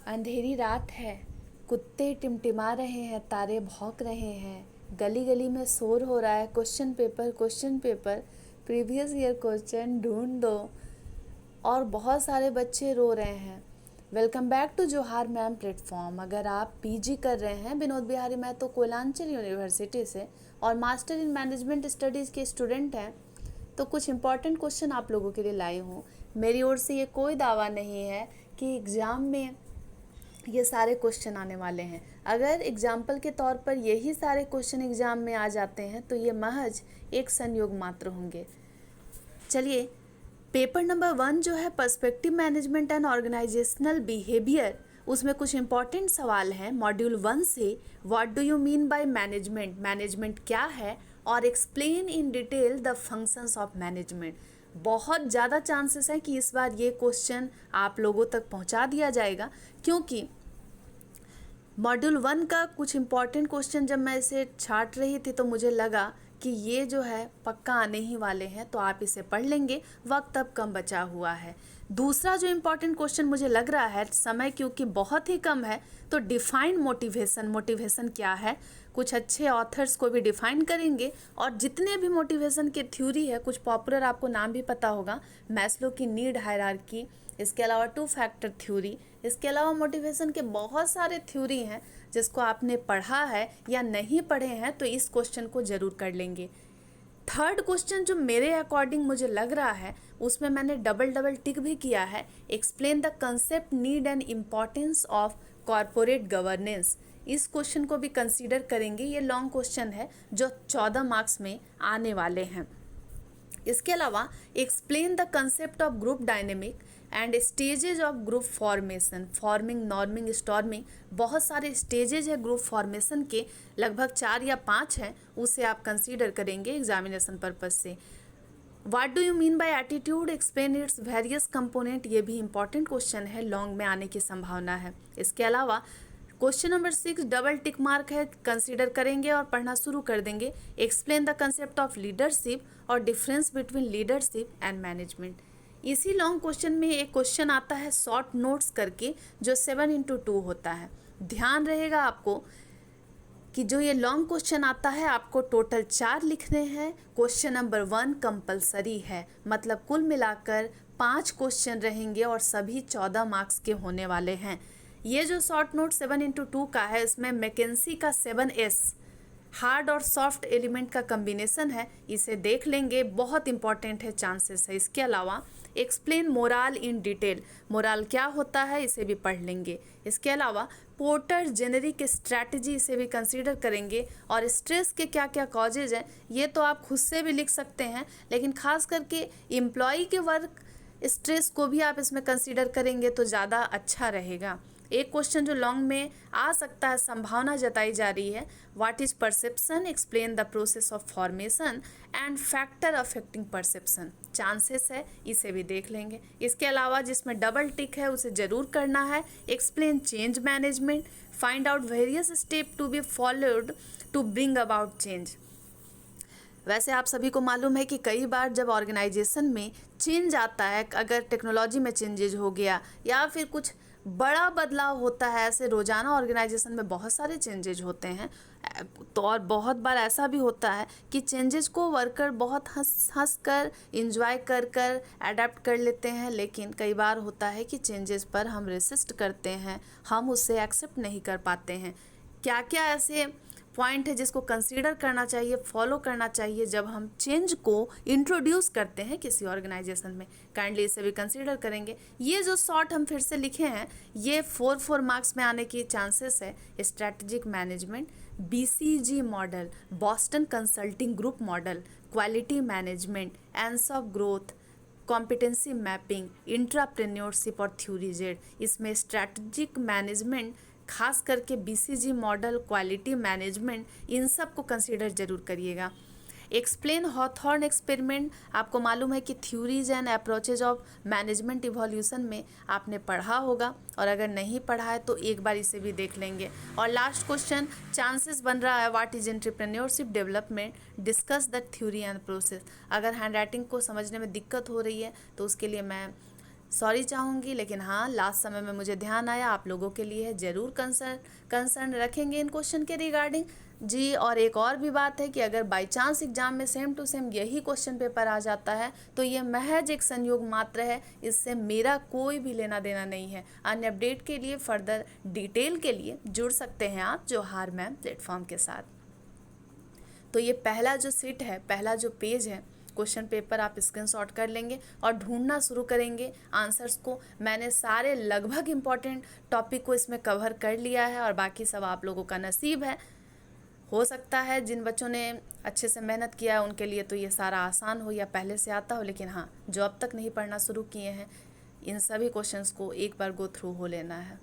अंधेरी रात है, कुत्ते टिमटिमा रहे हैं, तारे भौंक रहे हैं, गली गली में शोर हो रहा है, question paper, previous year question ढूंढ दो, और बहुत सारे बच्चे रो रहे हैं। वेलकम बैक टू जोहार मैम प्लेटफॉर्म। अगर आप पीजी कर रहे हैं विनोद बिहारी महतो कोयलांचल यूनिवर्सिटी से और मास्टर इन मैनेजमेंट स्टडीज़ के स्टूडेंट हैं, तो कुछ इंपॉर्टेंट क्वेश्चन आप लोगों के लिए लाई हूँ। मेरी ओर से ये कोई दावा नहीं है कि एग्ज़ाम में ये सारे क्वेश्चन आने वाले हैं। अगर एग्जाम्पल के तौर पर यही सारे क्वेश्चन एग्ज़ाम में आ जाते हैं तो ये महज एक संयोग मात्र होंगे। चलिए, पेपर नंबर 1 जो है perspective management and organisational behaviour, उसमें कुछ इंपॉर्टेंट सवाल हैं मॉड्यूल 1 से। What do you mean by management, management क्या है, और explain in detail the functions of management. बहुत ज़्यादा चांसेस हैं कि इस बार ये क्वेश्चन आप लोगों तक पहुंचा दिया जाएगा, क्योंकि मॉड्यूल 1 का कुछ इंपॉर्टेंट क्वेश्चन जब मैं इसे छांट रही थी तो मुझे लगा कि ये जो है पक्का आने ही वाले हैं, तो आप इसे पढ़ लेंगे, वक्त अब कम बचा हुआ है। दूसरा जो इम्पॉर्टेंट क्वेश्चन मुझे लग रहा है, समय क्योंकि बहुत ही कम है, तो डिफाइन मोटिवेशन, मोटिवेशन क्या है, कुछ अच्छे ऑथर्स को भी डिफाइन करेंगे। और जितने भी मोटिवेशन के थ्योरी है, कुछ पॉपुलर आपको नाम भी पता होगा, मैस्लो की नीड हायरार्की, इसके अलावा 2 फैक्टर थ्योरी, इसके अलावा मोटिवेशन के बहुत सारे थ्योरी हैं जिसको आपने पढ़ा है या नहीं पढ़े हैं, तो इस क्वेश्चन को ज़रूर कर लेंगे। थर्ड क्वेश्चन जो मेरे अकॉर्डिंग मुझे लग रहा है, उसमें मैंने डबल टिक भी किया है, explain the concept, need and importance of corporate governance. इस क्वेश्चन को भी कंसीडर करेंगे। ये लॉन्ग क्वेश्चन है जो 14 मार्क्स में आने वाले हैं। इसके अलावा explain the concept of group dynamic and stages of group formation, forming, norming, storming, बहुत सारे स्टेजेज है ग्रुप फॉर्मेशन के, लगभग 4 या 5 हैं, उसे आप कंसीडर करेंगे एग्जामिनेशन पर्पज से। What do you mean bye attitude, explain its various component, ये भी इंपॉर्टेंट क्वेश्चन है, लॉन्ग में आने की संभावना है। इसके अलावा question number 6 double tick mark है, कंसीडर करेंगे और पढ़ना शुरू कर देंगे। Explain the concept of leadership और difference between leadership and management. इसी लॉन्ग क्वेश्चन में एक क्वेश्चन आता है शॉर्ट नोट्स करके, जो 7x2 होता है। ध्यान रहेगा आपको कि जो ये लॉन्ग क्वेश्चन आता है, आपको टोटल 4 लिखने हैं। क्वेश्चन नंबर 1 कंपलसरी है, मतलब कुल मिलाकर 5 क्वेश्चन रहेंगे और सभी 14 मार्क्स के होने वाले हैं। ये जो शॉर्ट नोट 7x2 का है, इसमें मैकेंसी का 7S हार्ड और सॉफ्ट एलिमेंट का कम्बिनेशन है, इसे देख लेंगे, बहुत इंपॉर्टेंट है, चांसेस है। इसके अलावा explain morale in detail, morale क्या होता है, इसे भी पढ़ लेंगे। इसके अलावा पोर्टर जेनेरिक स्ट्रैटेजी, इसे भी कंसीडर करेंगे। और स्ट्रेस के क्या क्या कॉजेज हैं, ये तो आप खुद से भी लिख सकते हैं, लेकिन खास करके एम्प्लॉय के वर्क स्ट्रेस को भी आप इसमें कंसीडर करेंगे तो ज़्यादा अच्छा रहेगा। एक क्वेश्चन जो लॉन्ग में आ सकता है, संभावना जताई जा रही है, what is perception, explain the process of formation and factor affecting perception, chances है, इसे भी देख लेंगे। इसके अलावा जिसमें डबल टिक है उसे जरूर करना है, explain change management, find out various step to be followed to bring about change. वैसे आप सभी को मालूम है कि कई बार जब ऑर्गेनाइजेशन में चेंज आता है, अगर टेक्नोलॉजी में चेंजेज हो गया या फिर कुछ बड़ा बदलाव होता है, ऐसे रोज़ाना ऑर्गेनाइजेशन में बहुत सारे चेंजेज होते हैं, तो और बहुत बार ऐसा भी होता है कि चेंजेस को वर्कर बहुत हंस कर इंजॉय कर कर अडेप्ट कर लेते हैं, लेकिन कई बार होता है कि चेंजेस पर हम रेसिस्ट करते हैं, हम उससे एक्सेप्ट नहीं कर पाते हैं। क्या क्या ऐसे पॉइंट है जिसको कंसीडर करना चाहिए, फॉलो करना चाहिए जब हम चेंज को इंट्रोड्यूस करते हैं किसी ऑर्गेनाइजेशन में, काइंडली इसे भी कंसीडर करेंगे। ये जो शॉर्ट हम फिर से लिखे हैं, ये 4 मार्क्स में आने की चांसेस है। Strategic management, BCG model, Boston consulting group model, quality management, Ansoff growth, competency mapping, intrapreneurship और थ्योरी जेड। इसमें स्ट्रैटेजिक मैनेजमेंट, खास करके BCG मॉडल, क्वालिटी मैनेजमेंट, इन सब को कंसीडर जरूर करिएगा। एक्सप्लेन हॉथॉर्न एक्सपेरिमेंट, आपको मालूम है कि theories and approaches of management evolution में आपने पढ़ा होगा, और अगर नहीं पढ़ा है तो एक बार इसे भी देख लेंगे। और लास्ट क्वेश्चन चांसेस बन रहा है, what is entrepreneurship development, discuss the theory and process. अगर हैंड राइटिंग को समझने में दिक्कत हो रही है तो उसके लिए मैं सॉरी चाहूँगी, लेकिन हाँ लास्ट समय में मुझे ध्यान आया आप लोगों के लिए ज़रूर कंसर्न रखेंगे इन क्वेश्चन के रिगार्डिंग जी। और एक और भी बात है कि अगर बाय चांस एग्जाम में सेम टू सेम यही क्वेश्चन पेपर आ जाता है तो ये महज एक संयोग मात्र है, इससे मेरा कोई भी लेना देना नहीं है। अन्य अपडेट के लिए, फर्दर डिटेल के लिए जुड़ सकते हैं आप जोहार मैम प्लेटफॉर्म के साथ। तो ये पहला जो सीट है, पहला जो पेज है क्वेश्चन पेपर, आप स्क्रीनशॉट कर लेंगे और ढूंढना शुरू करेंगे आंसर्स को। मैंने सारे लगभग इम्पॉर्टेंट टॉपिक को इसमें कवर कर लिया है और बाकी सब आप लोगों का नसीब है। हो सकता है जिन बच्चों ने अच्छे से मेहनत किया है उनके लिए तो ये सारा आसान हो या पहले से आता हो, लेकिन हाँ जो अब तक नहीं पढ़ना शुरू किए हैं इन सभी क्वेश्चंस को एक बार गो थ्रू हो लेना है।